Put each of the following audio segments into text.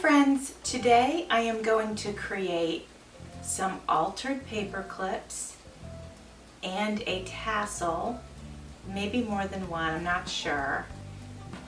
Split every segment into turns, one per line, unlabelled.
friends, today I am going to create some altered paper clips and a tassel, maybe more than one, I'm not sure,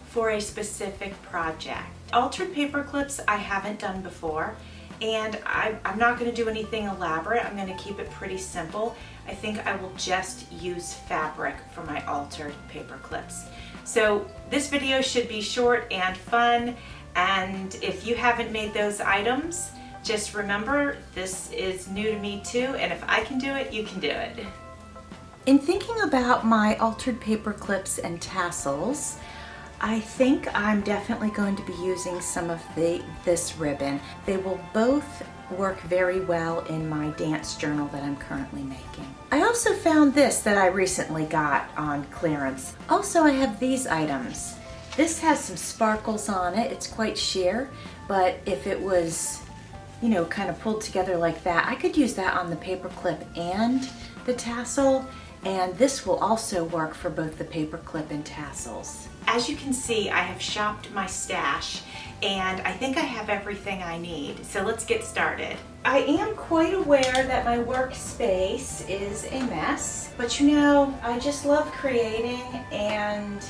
for a specific project. Altered paper clips I haven't done before, and I'm not going to do anything elaborate. I'm going to keep it pretty simple. I think I will just use fabric for my altered paper clips. So this video should be short and fun, and if you haven't made those items, just remember this is new to me too, and if I can do it, you can do it. In thinking about my altered paper clips and tassels, I think I'm definitely going to be using some of this ribbon. They will both work very well in my dance journal that I'm currently making. I also found this that I recently got on clearance. Also, I have these items. This has some sparkles on it. It's quite sheer, but if it was, you know, kind of pulled together like that, I could use that on the paper clip and the tassel, and this will also work for both the paper clip and tassels. As you can see, I have shopped my stash, and I think I have everything I need. So let's get started. I am quite aware that my workspace is a mess, but you know, I just love creating, and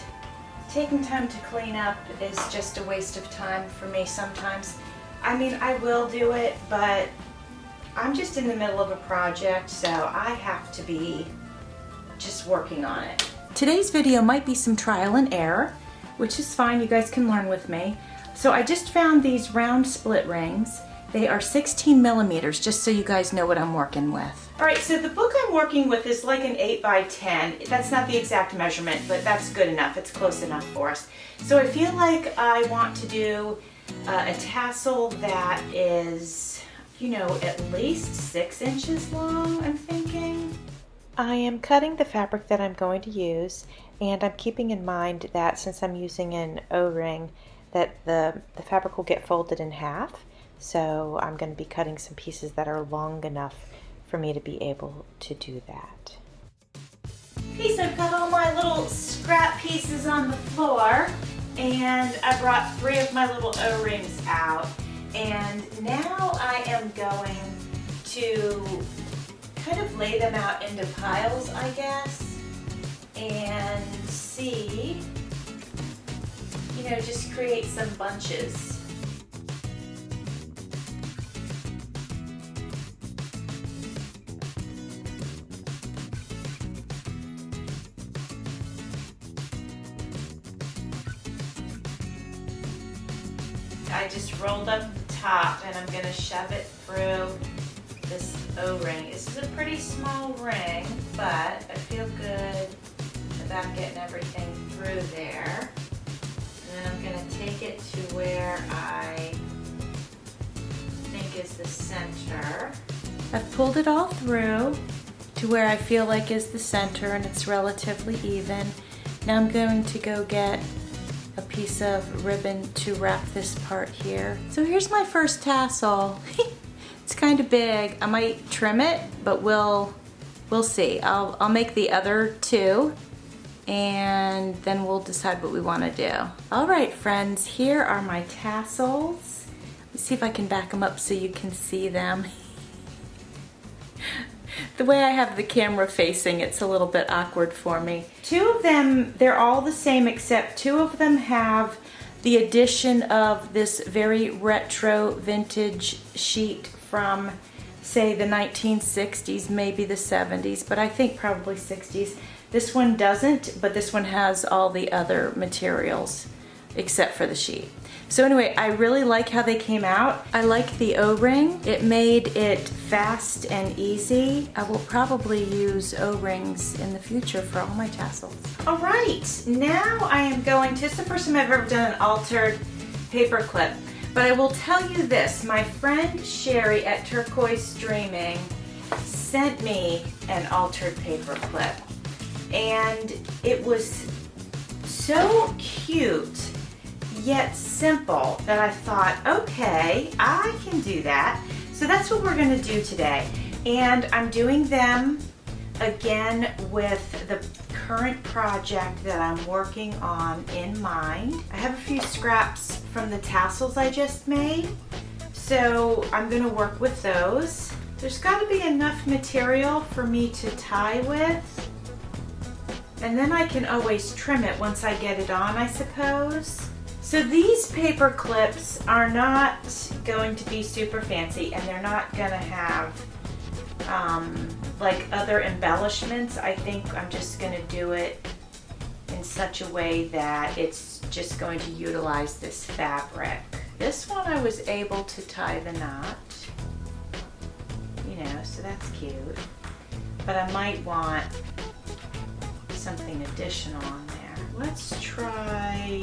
taking time to clean up is just a waste of time for me sometimes. I mean, I will do it, but I'm just in the middle of a project, so I have to be just working on it. Today's video might be some trial and error, which is fine, you guys can learn with me. So I just found these round split rings. They are 16 millimeters, just so you guys know what I'm working with. All right, so the book I'm working with is like an 8 by 10. That's not the exact measurement, but that's good enough. It's close enough for us. So I feel like I want to do a tassel that is, you know, at least 6 inches long, I'm thinking. I am cutting the fabric that I'm going to use, and I'm keeping in mind that since I'm using an O-ring, that the fabric will get folded in half. So I'm going to be cutting some pieces that are long enough for me to be able to do that. Okay, so I've got all my little scrap pieces on the floor, and I brought 3 of my little O-rings out, and now I am going to kind of lay them out into piles, I guess, and see, you know, just create some bunches. I just rolled up the top, and I'm going to shove it through this O-ring. This is a pretty small ring, but I feel good about getting everything through there. And then I'm going to take it to where I think is the center. I've pulled it all through to where I feel like is the center, and it's relatively even. Now I'm going to go get a piece of ribbon to wrap this part here. So here's my first tassel. It's kind of big. I might trim it, but we'll see. I'll make the other 2, and then we'll decide what we want to do. All right, friends, here are my tassels. Let's see if I can back them up so you can see them. The way I have the camera facing, it's a little bit awkward for me. 2 of them, they're all the same, except 2 of them have the addition of this very retro vintage sheet from, say, the 1960s, maybe the 70s, but I think probably 60s. This one doesn't, but this one has all the other materials except for the sheet. So anyway, I really like how they came out. I like the O-ring. It made it fast and easy. I will probably use O-rings in the future for all my tassels. All right, now I am going to, it's the first time I've ever done an altered paper clip, but I will tell you this, my friend Sherry at Turquoise Dreaming sent me an altered paper clip, and it was so cute yet simple that I thought, okay, I can do that. So that's what we're going to do today. And I'm doing them again with the current project that I'm working on in mind. I have a few scraps from the tassels I just made, so I'm gonna work with those. There's gotta be enough material for me to tie with, and then I can always trim it once I get it on, I suppose. So these paper clips are not going to be super fancy, and they're not gonna have like other embellishments. I think I'm just gonna do it in such a way that it's just going to utilize this fabric. This one I was able to tie the knot, you know, so that's cute. But I might want something additional on there. Let's try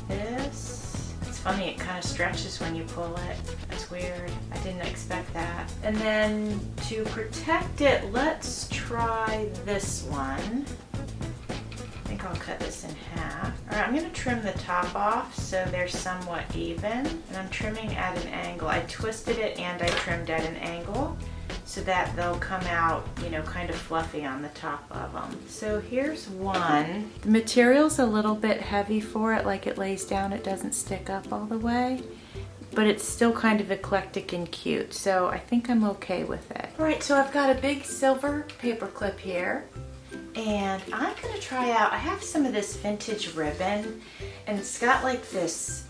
this. It's funny, it kind of stretches when you pull it. That's weird. I didn't expect that. And then to protect it, let's try this one. I think I'll cut this in half. All right, I'm gonna trim the top off so they're somewhat even. And I'm trimming at an angle. I twisted it and I trimmed at an angle so that they'll come out, you know, kind of fluffy on the top of them. So here's one. The material's a little bit heavy for it, like it lays down, it doesn't stick up all the way, but it's still kind of eclectic and cute, so I think I'm okay with it. All right, so I've got a big silver paper clip here, and I'm gonna try out, I have some of this vintage ribbon, and it's got like this,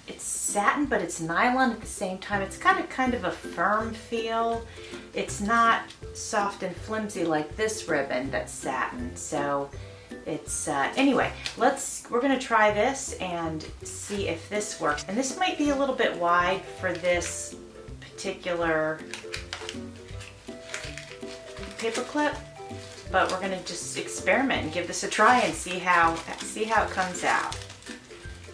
it's satin, but it's nylon at the same time. It's got a kind of a firm feel. It's not soft and flimsy like this ribbon that's satin. So it's, anyway, we're gonna try this and see if this works. And this might be a little bit wide for this particular paper clip, but we're gonna just experiment and give this a try and see how it comes out.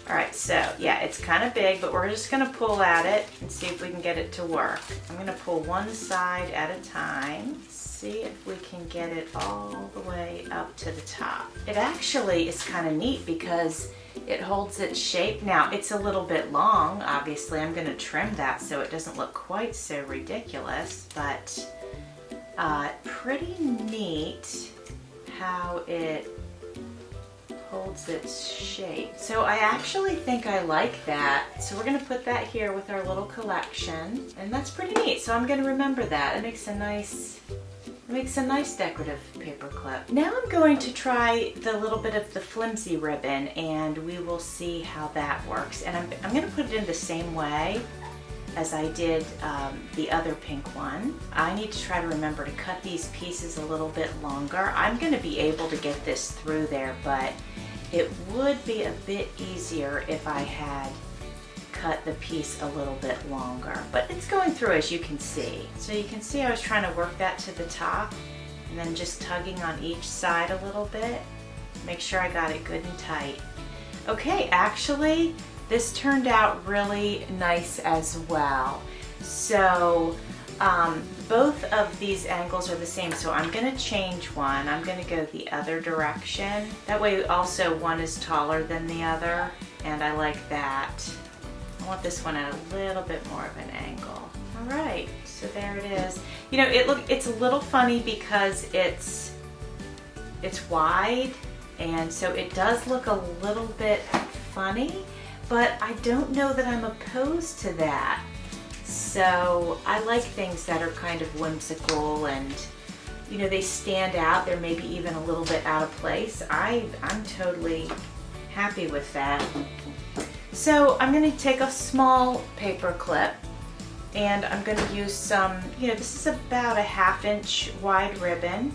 All right, so yeah, it's kind of big, but we're just gonna pull at it and see if we can get it to work. I'm gonna pull one side at a time, see if we can get it all the way up to the top. It actually is kind of neat because it holds its shape. Now, it's a little bit long, obviously. I'm gonna trim that so it doesn't look quite so ridiculous, but pretty neat how it holds its shape. So I actually think I like that. So we're gonna put that here with our little collection, and that's pretty neat. So I'm gonna remember that. It makes a nice decorative paper clip. Now I'm going to try the little bit of the flimsy ribbon, and we will see how that works. And I'm gonna put it in the same way as I did the other pink one. I need to try to remember to cut these pieces a little bit longer. I'm gonna be able to get this through there, but it would be a bit easier if I had cut the piece a little bit longer. But it's going through, as you can see. So you can see I was trying to work that to the top and then just tugging on each side a little bit. Make sure I got it good and tight. Okay, actually, this turned out really nice as well. So both of these angles are the same, so I'm gonna change one. I'm gonna go the other direction. That way also one is taller than the other, and I like that. I want this one at a little bit more of an angle. All right, so there it is. You know, it's a little funny because it's wide, and so it does look a little bit funny, but I don't know that I'm opposed to that. So I like things that are kind of whimsical and, you know, they stand out. They're maybe even a little bit out of place. I'm totally happy with that. So I'm going to take a small paper clip and I'm going to use some, you know, this is about a 1/2 inch wide ribbon.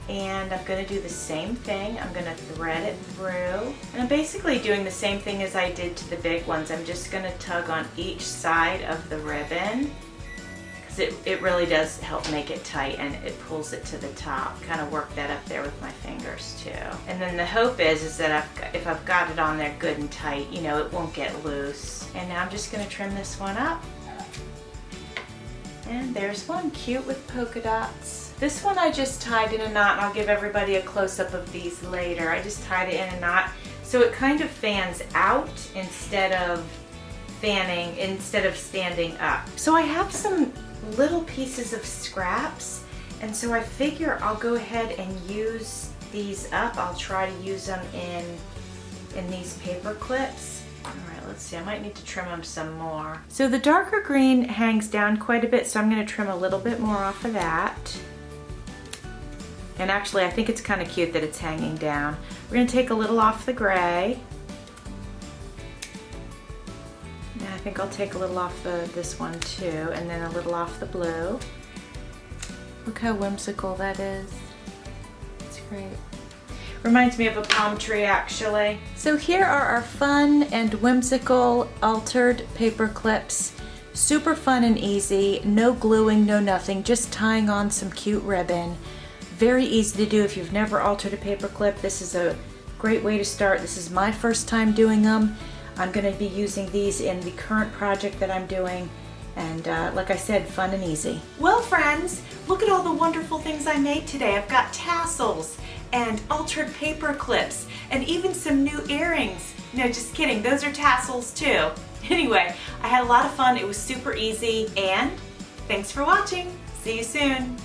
And I'm going to do the same thing. I'm going to thread it through. And I'm basically doing the same thing as I did to the big ones. I'm just going to tug on each side of the ribbon because it really does help make it tight and it pulls it to the top. Kind of work that up there with my fingers too. And then the hope is that if I've got it on there good and tight, you know, it won't get loose. And now I'm just going to trim this one up. And there's one, cute with polka dots. This one I just tied in a knot, and I'll give everybody a close-up of these later. I just tied it in a knot so it kind of fans out instead of standing up. So I have some little pieces of scraps, and so I figure I'll go ahead and use these up. I'll try to use them in these paper clips. All right, let's see, I might need to trim them some more. So the darker green hangs down quite a bit, so I'm gonna trim a little bit more off of that. And actually, I think it's kind of cute that it's hanging down. We're gonna take a little off the gray. And I think I'll take a little off this one too, and then a little off the blue. Look how whimsical that is. It's great. Reminds me of a palm tree, actually. So here are our fun and whimsical altered paper clips. Super fun and easy, no gluing, no nothing, just tying on some cute ribbon. Very easy to do if you've never altered a paper clip. This is a great way to start. This is my first time doing them. I'm gonna be using these in the current project that I'm doing. And like I said, fun and easy. Well, friends, look at all the wonderful things I made today. I've got tassels and altered paper clips and even some new earrings. No, just kidding, those are tassels too. Anyway, I had a lot of fun. It was super easy, and thanks for watching. See you soon.